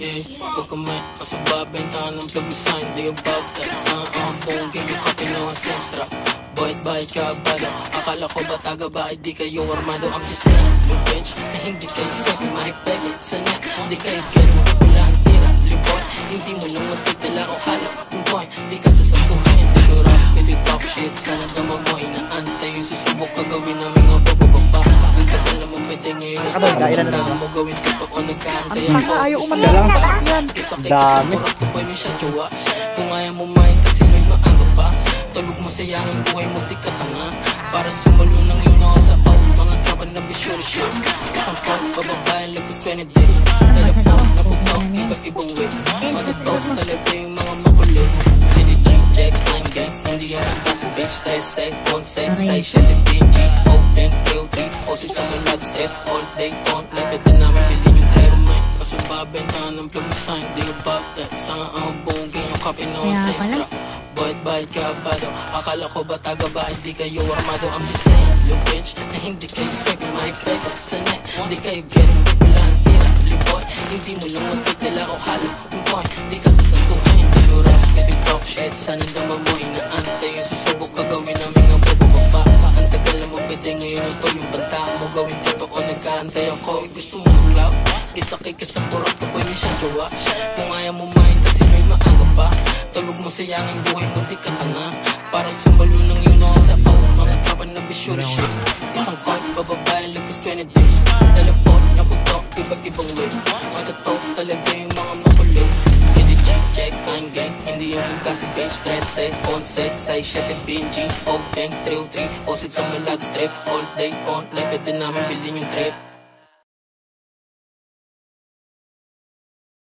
Yeah, huwag ka may kasababentahan ng plug mo sign. Di about that. Saan ang buong game yung copy na ang senstra. Bahit ka bala. Akala ko ba taga bakit di kayo armado. I'm just saying, yung bench na hindi kayo sabi mahipegit sa net. Di kayo get mo wala ang tira. Liboy, hindi mo lang magpagdala o halo. Yung point, di ka sasantuhin. Di ko rap, hindi talk shit. Sana dama mo inaantay yung susubok kagawin namin nga bababa. Ang tagal naman pwede ngayon na mo gawin totoo nagkaantay ako. Ayaw umalang yan. Dami. Ko pa yung siya jowa. Kung ayaw mo main kasi may maaga pa. Tulog mo sayang ang buhay mo di ka tanga. Para sumalo ng yun ako sa out. Mga tropa na bisyo shit. Isang phone, bababayan lagos 20 day. Teleport, naputok, iba-ibang way. Matatok talaga yung mga makulit. City check, I'm gang. Hindi yan kasi bitch, stress, say, don't say, say, shit, it BNG. Open, POT, posit sa mga lad strip. All day, on, pwede namin bilhin yung trail man. Kasi babentahan ng plug mo sign. Di about that. Saan ang buong game yung copy na ang safe strap. Bahit ka bado. Akala ko ba taga ba hindi kayo armado. I'm just saying, yung bitch na hindi kayo sabi mahipegit sa net. Di kayo get mo wala ang tira. Liboy, hindi mo lang magpagdala o halo. Yung point, di ka sasantuhin. Di ko rap, kasi talk shit. Sana dama mo inaantay yung susubok kagawin namin ang bababa. Ang tagal na mo pwede ngayon ito yung banta mo gawin totoo nagkaantay ako. Gusto mo ng cloud, isakay ka sa purot ka boy may siyang jowa. Kung ayaw mo main kasi may maaga pa. Tulog mo sayang ang buhay mo di ka tanga. Para sumalo ng yun ako sa out. Mga tropa na bisyo shit. Isang point, bababayan lagos 20 day. Teleport, naputok, iba-ibang way. Matatok talaga yung mga makulit. Hindi check, I'm gang. Hindi yung kasi bitch, stress, say, on set, say, shit, it BNG. Open, 303, posit sa malad strip. All day on, like pwede namin bilhin yung trip.